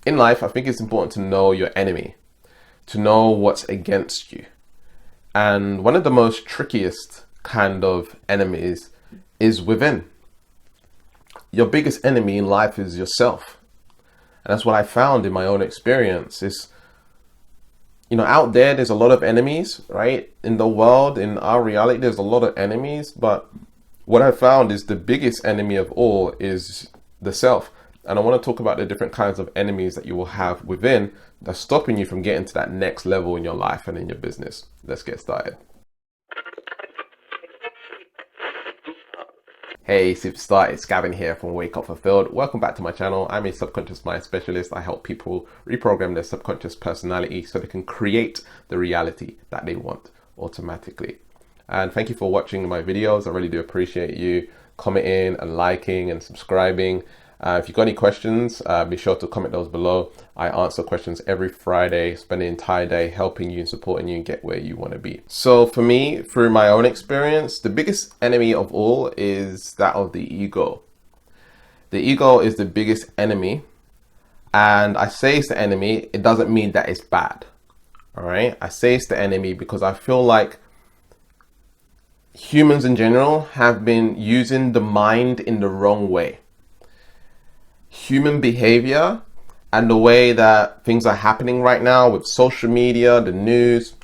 in life, I think it's important to know your enemy, to know what's against you. And one of the most trickiest kind of enemies is within. Your biggest enemy in life is yourself. And that's what I found in my own experience is, out there's a lot of enemies, right? In the world, in our reality, there's a lot of enemies. But what I found is the biggest enemy of all is the self. And I want to talk about the different kinds of enemies that you will have within that's stopping you from getting to that next level in your life and in your business. Let's get started. Hey superstar, it's Gavin here from Wake Up Fulfilled. Welcome back to my channel. I'm a subconscious mind specialist. I help people reprogram their subconscious personality so they can create the reality that they want automatically. And thank you for watching my videos. I really do appreciate you commenting and liking and subscribing. If you've got any questions, be sure to comment those below. I answer questions every Friday, spend the entire day helping you and supporting you and get where you want to be. So for me, through my own experience, the biggest enemy of all is that of the ego. The ego is the biggest enemy. And I say it's the enemy, it doesn't mean that it's bad. All right. I say it's the enemy because I feel like humans in general have been using the mind in the wrong way. Human behavior and the way that things are happening right now with social media, the news,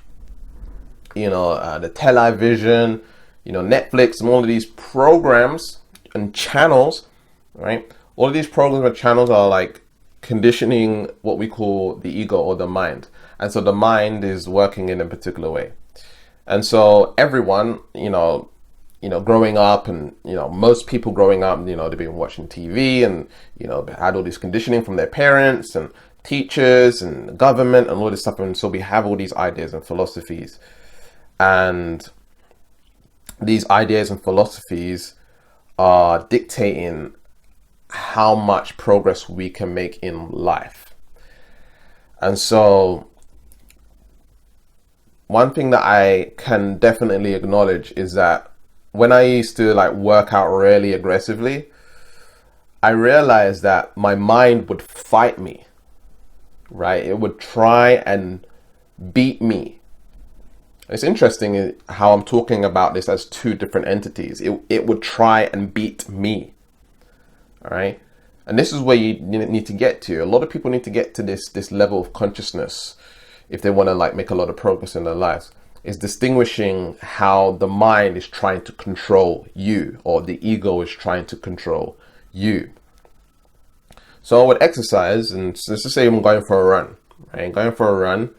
the television, Netflix and all of these programs and channels, right? All of these programs and channels are like conditioning what we call the ego or the mind. And so the mind is working in a particular way. And so everyone, growing up and, most people growing up, they've been watching TV and, had all this conditioning from their parents and teachers and the government and all this stuff. And so we have all these ideas and philosophies. And these ideas and philosophies are dictating how much progress we can make in life. And so one thing that I can definitely acknowledge is that when I used to work out really aggressively, I realized that my mind would fight me, right? It would try and beat me. It's interesting how I'm talking about this as two different entities. It would try and beat me, all right? And this is where you need to get to. A lot of people need to get to this level of consciousness if they want to make a lot of progress in their lives. Is distinguishing how the mind is trying to control you or the ego is trying to control you. So with exercise, and let's just say I'm going for a run, right? I'm going for a run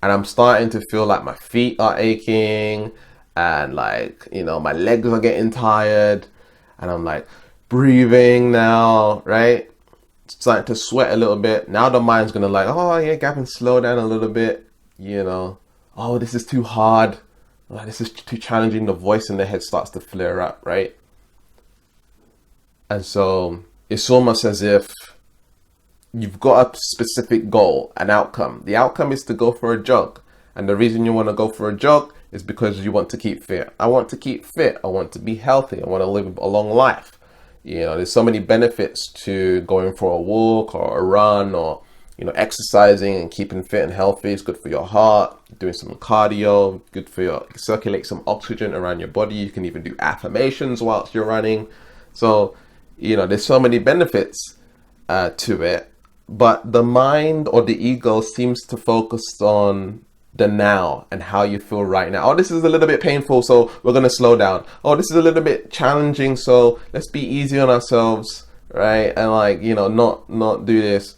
and I'm starting to feel like my feet are aching and my legs are getting tired and I'm breathing now, right? Starting to sweat a little bit. Now the mind's gonna oh yeah, Gavin, slow down a little bit, oh, this is too hard. Oh, this is too challenging. The voice in the head starts to flare up, right? And so it's almost as if you've got a specific goal, an outcome. The outcome is to go for a jog. And the reason you want to go for a jog is because you want to keep fit. I want to keep fit. I want to be healthy. I want to live a long life. There's so many benefits to going for a walk or a run or exercising and keeping fit and healthy. Is good for your heart, doing some cardio, good for circulate some oxygen around your body. You can even do affirmations whilst you're running. So, there's so many benefits to it, but the mind or the ego seems to focus on the now and how you feel right now. Oh, this is a little bit painful, so we're going to slow down. Oh, this is a little bit challenging, so let's be easy on ourselves, right? And not do this.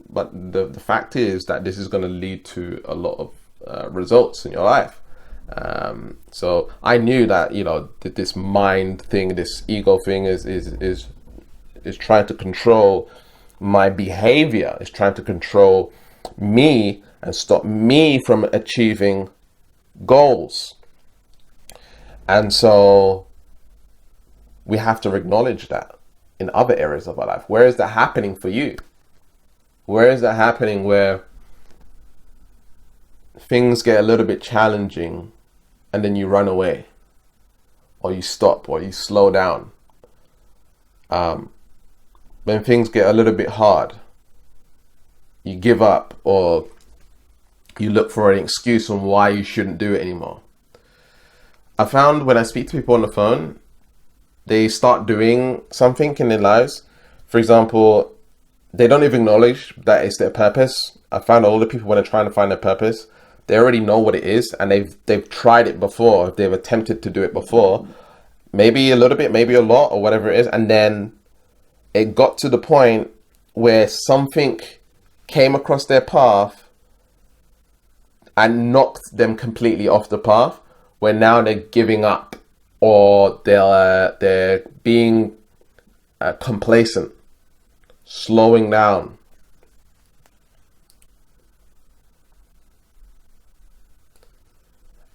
But the fact is that this is going to lead to a lot of results in your life. So I knew that, that this mind thing, this ego thing is trying to control my behavior. It's trying to control me and stop me from achieving goals. And so we have to acknowledge that in other areas of our life. Where is that happening for you? Where is that happening where things get a little bit challenging and then you run away or you stop or you slow down? When things get a little bit hard, you give up, or you look for an excuse on why you shouldn't do it anymore. I found when I speak to people on the phone, they start doing something in their lives. For example, they don't even acknowledge that it's their purpose. I found a lot of people, when they're trying to find their purpose, they already know what it is, and they've tried it before. They've attempted to do it before, maybe a little bit, maybe a lot, or whatever it is, and then it got to the point where something came across their path and knocked them completely off the path, where now they're giving up, or they're being complacent, slowing down.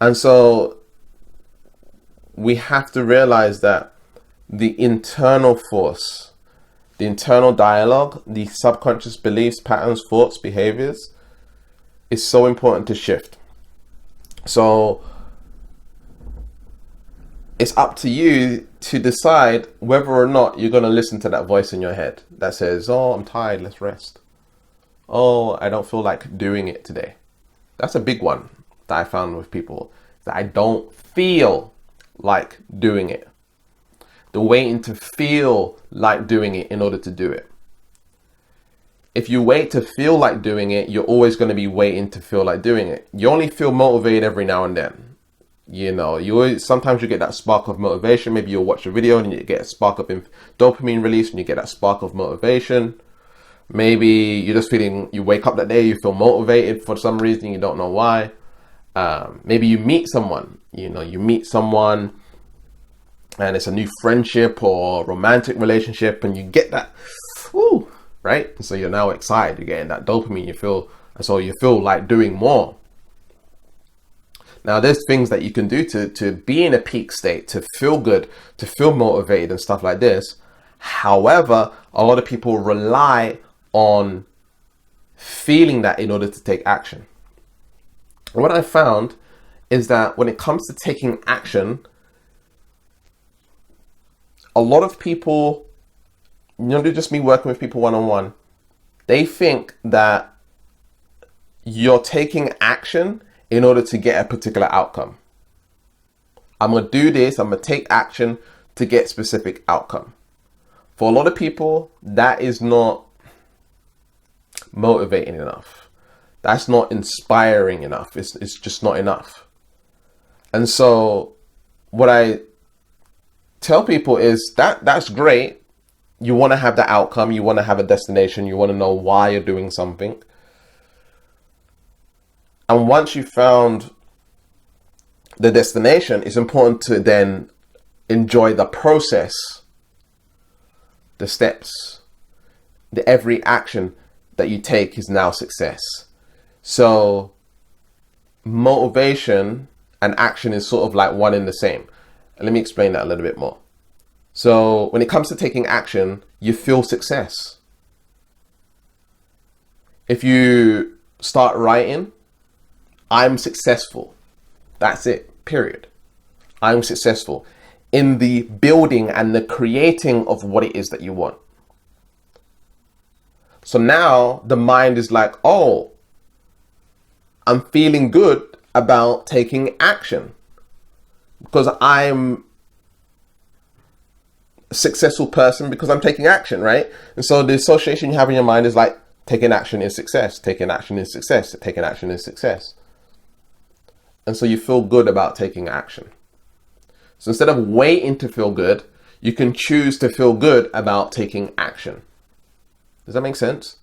And so we have to realize that the internal force, the internal dialogue, the subconscious beliefs, patterns, thoughts, behaviors, is so important to shift. So it's up to you to decide whether or not you're going to listen to that voice in your head that says, oh, I'm tired, let's rest. Oh, I don't feel like doing it today. That's a big one that I found with people, that I don't feel like doing it. They're waiting to feel like doing it in order to do it. If you wait to feel like doing it, you're always going to be waiting to feel like doing it. You only feel motivated every now and then. You know, sometimes you get that spark of motivation. Maybe you'll watch a video and you get a spark of dopamine release and you get that spark of motivation. Maybe you're just feeling, you wake up that day, you feel motivated for some reason, you don't know why. Maybe you meet someone, and it's a new friendship or romantic relationship, and you get that, whoo, right? And so you're now excited, you're getting that dopamine, you feel like doing more. Now, there's things that you can do to be in a peak state, to feel good, to feel motivated and stuff like this. However, a lot of people rely on feeling that in order to take action. And what I found is that when it comes to taking action, a lot of people, just me working with people one-on-one, they think that you're taking action in order to get a particular outcome. I'm going to do this, I'm going to take action to get specific outcome. For a lot of people, that is not motivating enough. That's not inspiring enough. It's just not enough. And so what I tell people is that's great. You want to have the outcome. You want to have a destination. You want to know why you're doing something. And once you found the destination, it's important to then enjoy the process, the steps, every action that you take is now success. So motivation and action is sort of like one and the same. And let me explain that a little bit more. So when it comes to taking action, you feel success. If you start writing, I'm successful. That's it, period. I'm successful in the building and the creating of what it is that you want. So now the mind is like, oh, I'm feeling good about taking action because I'm a successful person because I'm taking action, right? And so the association you have in your mind is like, taking action is success, taking action is success, taking action is success. And so you feel good about taking action. So instead of waiting to feel good, you can choose to feel good about taking action. Does that make sense?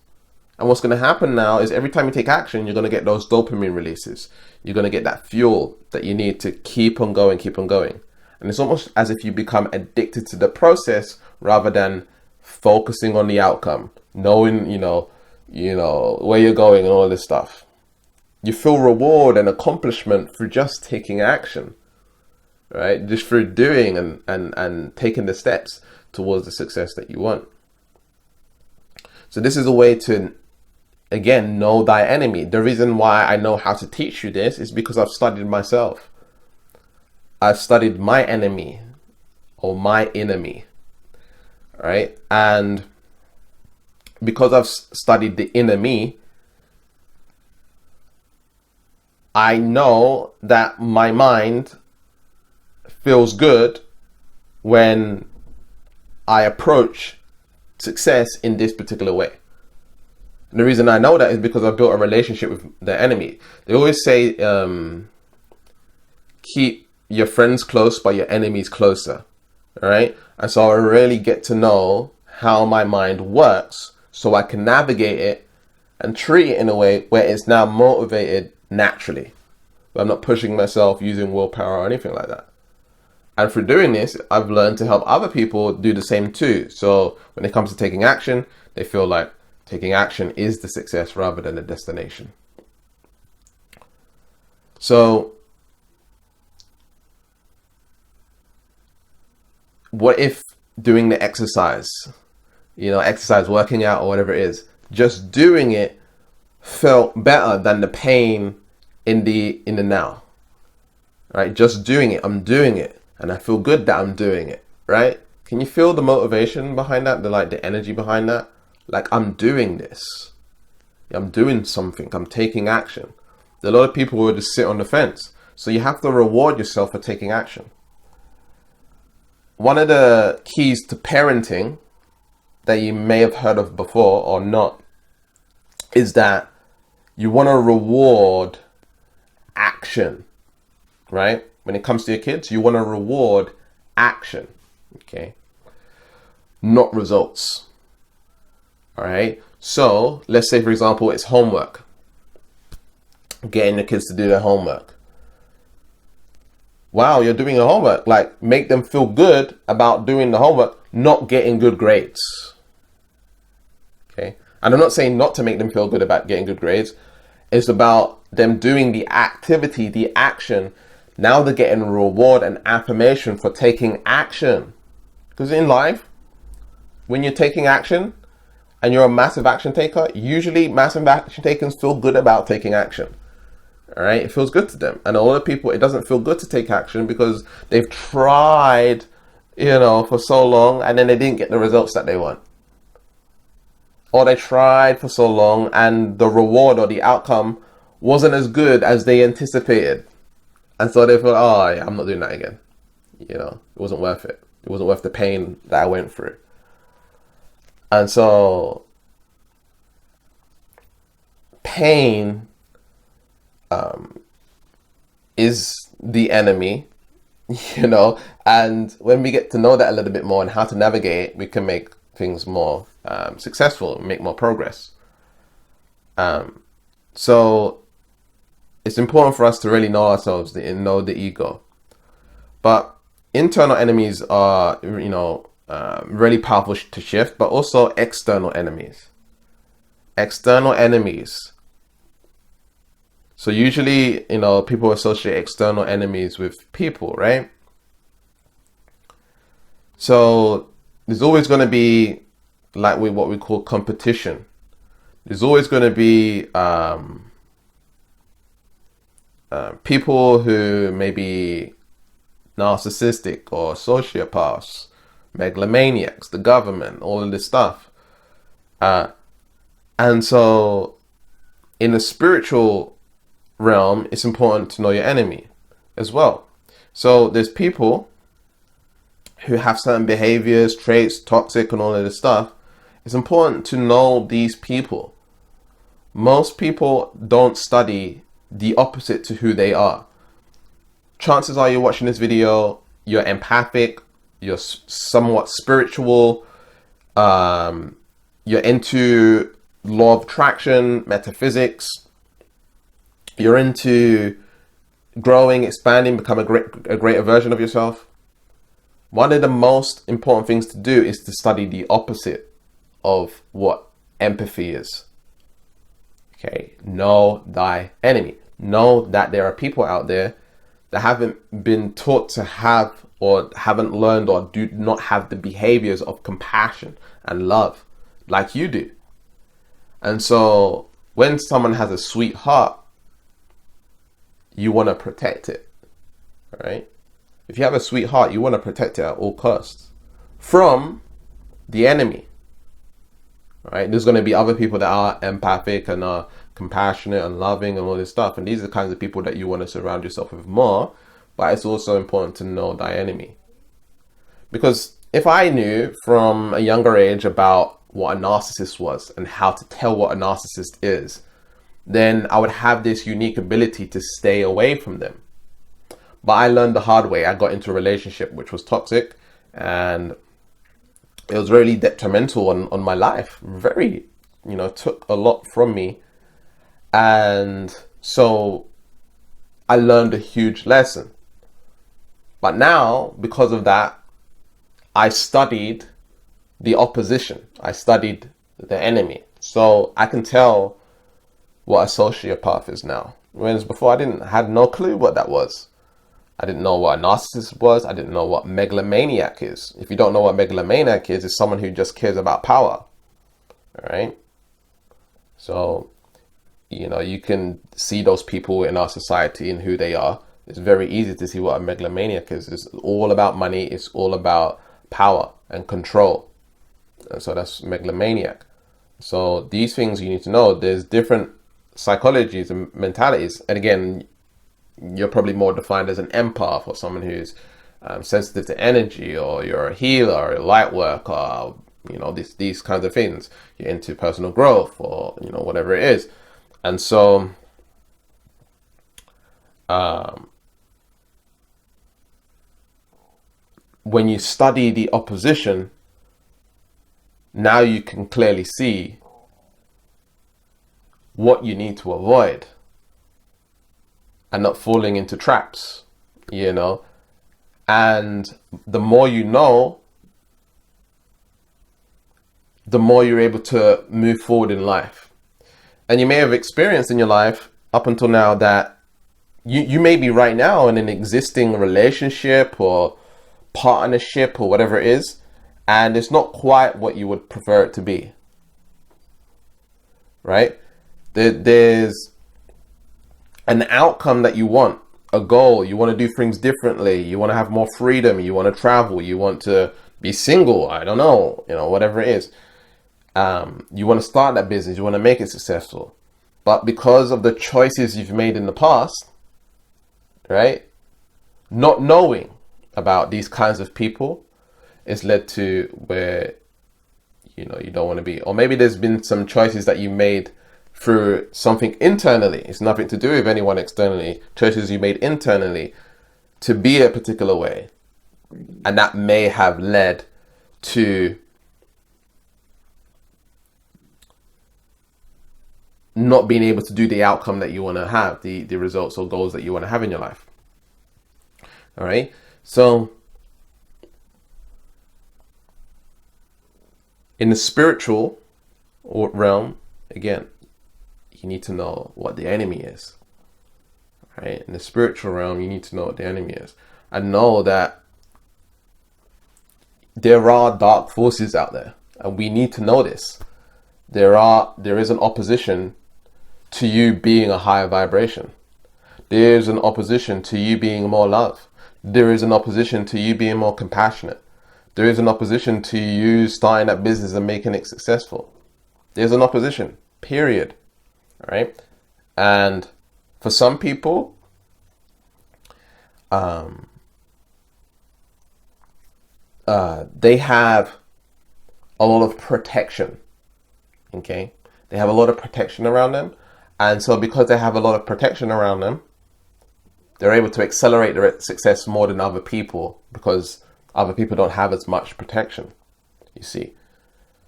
And what's going to happen now is every time you take action, you're going to get those dopamine releases. You're going to get that fuel that you need to keep on going, keep on going. And it's almost as if you become addicted to the process rather than focusing on the outcome, knowing, where you're going and all this stuff. You feel reward and accomplishment for just taking action, right? Just for doing and taking the steps towards the success that you want. So this is a way to, again, know thy enemy. The reason why I know how to teach you this is because I've studied myself. I've studied my enemy or my enemy, right? And because I've studied the inner me, I know that my mind feels good when I approach success in this particular way. And the reason I know that is because I've built a relationship with the enemy. They always say, keep your friends close, but your enemies closer. All right. And so I really get to know how my mind works so I can navigate it and treat it in a way where it's now motivated naturally. But I'm not pushing myself using willpower or anything like that. And through doing this, I've learned to help other people do the same too. So when it comes to taking action, they feel like taking action is the success rather than the destination. So what if doing the exercise, exercise, working out or whatever it is, just doing it felt better than the pain in the now, right? Just doing it, I'm doing it and I feel good that I'm doing it, right? Can you feel the motivation behind that? The energy behind that? Like, I'm doing this. I'm doing something. I'm taking action. There are a lot of people who just sit on the fence. So you have to reward yourself for taking action. One of the keys to parenting that you may have heard of before or not is that you want to reward action, right? When it comes to your kids, you want to reward action, okay? Not results. All right. So let's say, for example, it's homework. Getting the kids to do their homework. Wow, you're doing your homework. Like, make them feel good about doing the homework, not getting good grades. Okay. And I'm not saying not to make them feel good about getting good grades. It's about them doing the activity, the action. Now they're getting reward and affirmation for taking action. Because in life, when you're taking action, and you're a massive action taker, usually massive action takers feel good about taking action. All right, it feels good to them. And a lot of people, it doesn't feel good to take action because they've tried, for so long and then they didn't get the results that they want. Or they tried for so long and the reward or the outcome wasn't as good as they anticipated. And so they feel, oh yeah, I'm not doing that again. It wasn't worth it. It wasn't worth the pain that I went through. And so pain is the enemy, and when we get to know that a little bit more and how to navigate it, we can make things more successful, make more progress. So it's important for us to really know ourselves and know the ego. But internal enemies are, really powerful to shift, but also external enemies. External enemies. So usually, people associate external enemies with people, right? So there's always going to be, like, what we call competition. There's always going to be people who may be narcissistic or sociopaths, megalomaniacs, the government, all of this stuff. And so in the spiritual realm, it's important to know your enemy as well. So there's people who have certain behaviors, traits, toxic and all of this stuff. It's important to know these people. Most people don't study the opposite to who they are. Chances are you're watching this video, you're empathic, you're somewhat spiritual, you're into law of attraction, metaphysics, you're into growing, expanding, become a greater version of yourself. One of the most important things to do is to study the opposite of what empathy is. Okay, know thy enemy. Know that there are people out there that haven't been taught to have, or haven't learned, or do not have the behaviors of compassion and love like you do. And so when someone has a sweet heart, you want to protect it. All right? If you have a sweet heart, you want to protect it at all costs from the enemy. right? There's going to be other people that are empathic and are compassionate and loving and all this stuff. And these are the kinds of people that you want to surround yourself with more. But it's also important to know thy enemy. Because if I knew from a younger age about what a narcissist was and how to tell what a narcissist is, then I would have this unique ability to stay away from them. But I learned the hard way. I got into a relationship which was toxic, and it was really detrimental on my life. Very, took a lot from me. And so I learned a huge lesson. But now, because of that, I studied the opposition. I studied the enemy. So I can tell what a sociopath is now. Whereas before I had no clue what that was. I didn't know what a narcissist was. I didn't know what megalomaniac is. If you don't know what megalomaniac is, it's someone who just cares about power. All right. So, you can see those people in our society and who they are. It's very easy to see what a megalomaniac is. It's all about money. It's all about power and control. And so that's megalomaniac. So these things you need to know. There's different psychologies and mentalities. And again, you're probably more defined as an empath or someone who's sensitive to energy, or you're a healer or a light worker, or, these kinds of things. You're into personal growth, or, whatever it is. And so, when you study the opposition, now you can clearly see what you need to avoid and not falling into traps, and the more you know, the more you're able to move forward in life. And you may have experienced in your life up until now that you may be right now in an existing relationship or partnership or whatever it is, and it's not quite what you would prefer it to be, right? There's an outcome that you want, a goal. You want to do things differently. You want to have more freedom. You want to travel. You want to be single. I don't know, whatever it is. You want to start that business. You want to make it successful. But because of the choices you've made in the past, right, not knowing about these kinds of people, it's led to where, you don't want to be. Or maybe there's been some choices that you made through something internally. It's nothing to do with anyone externally. Choices you made internally to be a particular way. And that may have led to not being able to do the outcome that you want to have, the results or goals that you want to have in your life. All right. So in the spiritual realm, again, you need to know what the enemy is. Right? In the spiritual realm, you need to know what the enemy is. And know that there are dark forces out there. And we need to know this. There is an opposition to you being a higher vibration. There is an opposition to you being more love. There is an opposition to you being more compassionate. There is an opposition to you starting that business and making it successful. There's an opposition, period. All right. And for some people, they have a lot of protection. Okay. They have a lot of protection around them. And so because they have a lot of protection around them, they're able to accelerate their success more than other people, because other people don't have as much protection, you see.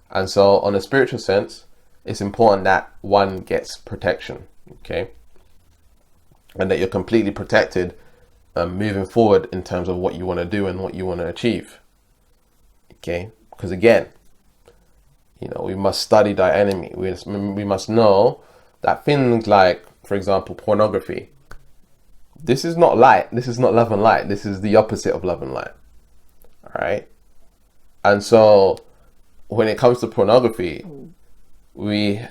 And so on a spiritual sense, it's important that one gets protection, okay? And that you're completely protected moving forward in terms of what you want to do and what you want to achieve, okay? Because again, we must study thy enemy. We must know that things like, for example, pornography, this is not light. This is not love and light. This is the opposite of love and light. All right. And so when it comes to pornography, we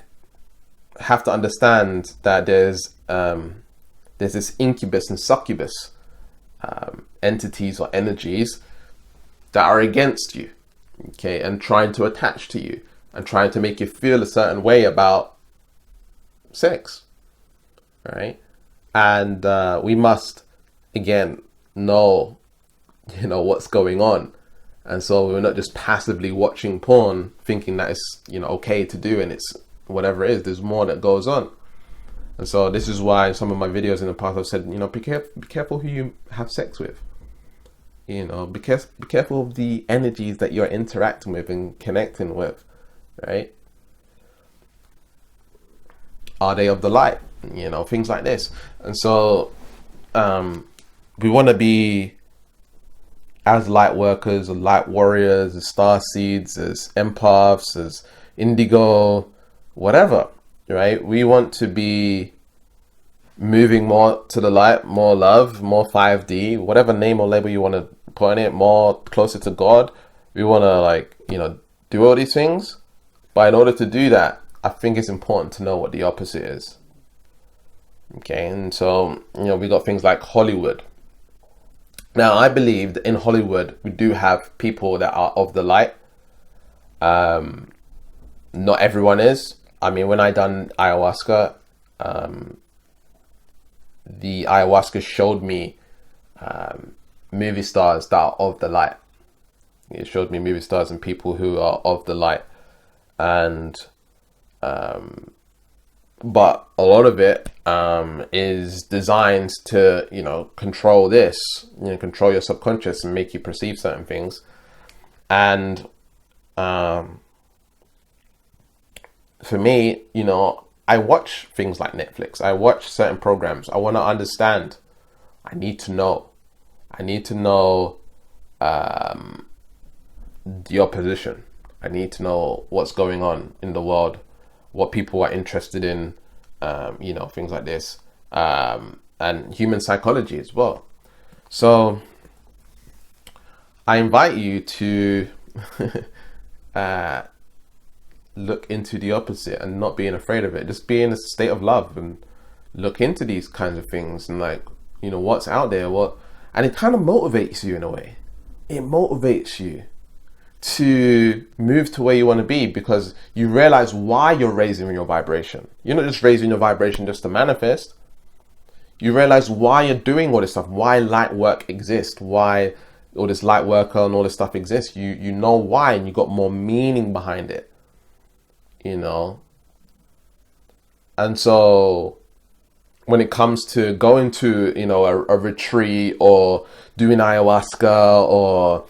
have to understand that there's this incubus and succubus entities or energies that are against you, okay, and trying to attach to you and trying to make you feel a certain way about sex, right? And we must, again, know, what's going on. And so we're not just passively watching porn thinking that it's, okay to do, and it's whatever it is. There's more that goes on. And so this is why some of my videos in the past I've said, be careful who you have sex with. Be careful of the energies that you're interacting with and connecting with, right? Are they of the light? Things like this. And so we want to be, as light workers, or light warriors, as star seeds, as empaths, as indigo, whatever, right? We want to be moving more to the light, more love, more 5D, whatever name or label you want to put on it, more closer to God. We want to do all these things. But in order to do that, I think it's important to know what the opposite is. Okay, and so, we got things like Hollywood. Now, I believe that in Hollywood, we do have people that are of the light. Not everyone is. I mean, when I done ayahuasca, the ayahuasca showed me movie stars that are of the light. It showed me movie stars and people who are of the light. And but a lot of it is designed to control this, control your subconscious and make you perceive certain things. And for me, I watch things like Netflix. I watch certain programs. I want to understand. I need to know the opposition. I need to know what's going on in the world, what people are interested in, things like this, and human psychology as well. So I invite you to look into the opposite and not being afraid of it. Just be in a state of love and look into these kinds of things and what's out there, and it kind of motivates you in a way. It motivates you to move to where you want to be, because you realize why you're raising your vibration. You're not just raising your vibration just to manifest. You realize why you're doing all this stuff, why light work exists, why all this light work and all this stuff exists. You know why, and you got more meaning behind it, and so when it comes to going to a retreat, or doing ayahuasca, or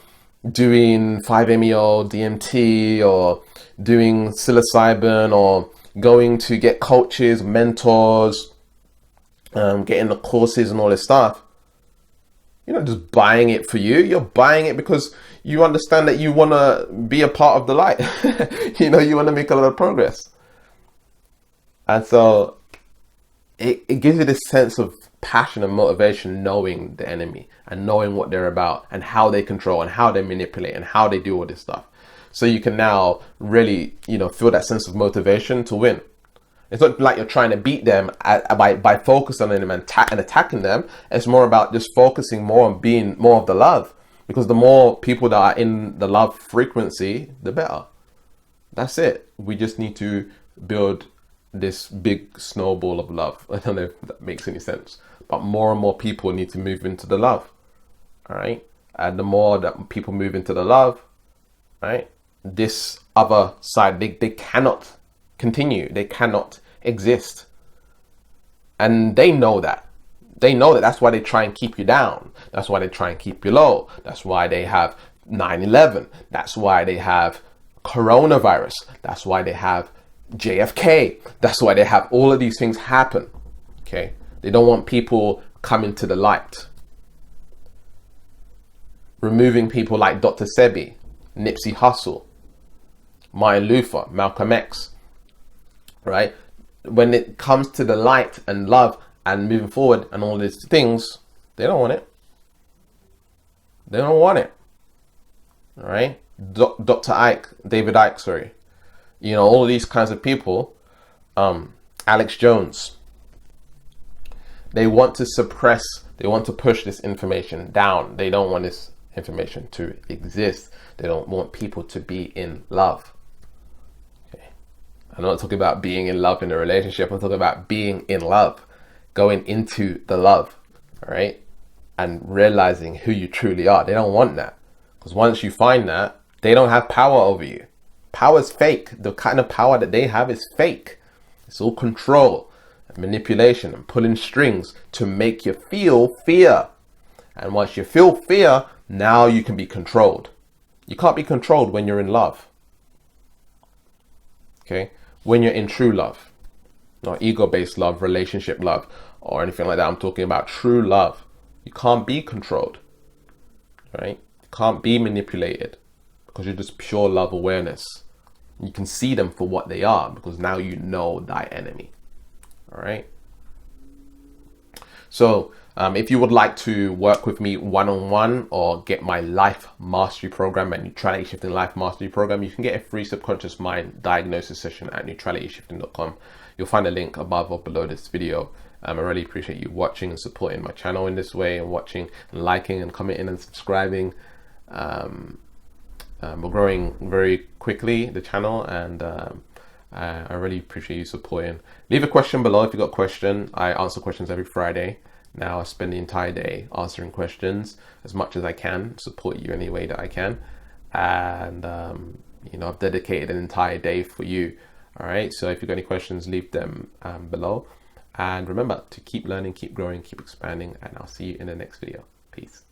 doing 5-MeO DMT, or doing psilocybin, or going to get coaches, mentors, getting the courses and all this stuff, you're not just buying it for you. You're buying it because you understand that you want to be a part of the light. You want to make a lot of progress. And so it gives you this sense of passion and motivation, knowing the enemy and knowing what they're about and how they control and how they manipulate and how they do all this stuff. So you can now really, feel that sense of motivation to win. It's not like you're trying to beat them by focusing on them and attacking them. It's more about just focusing more on being more of the love, because the more people that are in the love frequency, the better. That's it. We just need to build this big snowball of love. I don't know if that makes any sense, but more and more people need to move into the love. All right. And the more that people move into the love, right, this other side, they cannot continue. They cannot exist. And they know that. That's why they try and keep you down. That's why they try and keep you low. That's why they have 9/11. That's why they have coronavirus. That's why they have JFK. That's why they have all of these things happen. Okay. They don't want people coming to the light. Removing people like Dr. Sebi, Nipsey Hussle, Martin Luther, Malcolm X, right? When it comes to the light and love and moving forward and all these things, they don't want it. They don't want it. All right? Dr. Ike, David Ike, sorry. All of these kinds of people, Alex Jones, they want to suppress, they want to push this information down. They don't want this information to exist. They don't want people to be in love. I'm not talking about being in love in a relationship. I'm talking about being in love, going into the love, all right? And realizing who you truly are. They don't want that. Because once you find that, they don't have power over you. Power is fake. The kind of power that they have is fake. It's all control and manipulation and pulling strings to make you feel fear. And once you feel fear, now you can be controlled. You can't be controlled when you're in love. Okay? When you're in true love, not ego-based love, relationship love, or anything like that. I'm talking about true love. You can't be controlled, right? You can't be manipulated because you're just pure love awareness. You can see them for what they are because now you know thy enemy, all right? So if you would like to work with me one-on-one or get my life mastery program and neutrality shifting life mastery program, you can get a free subconscious mind diagnosis session at neutralityshifting.com. You'll find a link above or below this video. I really appreciate you watching and supporting my channel in this way, and watching and liking and commenting and subscribing. We're growing very quickly, the channel, and I really appreciate you supporting. Leave a question below if you've got a question. I answer questions every Friday. Now I spend the entire day answering questions as much as I can, support you any way that I can. And, I've dedicated an entire day for you. All right. So if you've got any questions, leave them below. And remember to keep learning, keep growing, keep expanding. And I'll see you in the next video. Peace.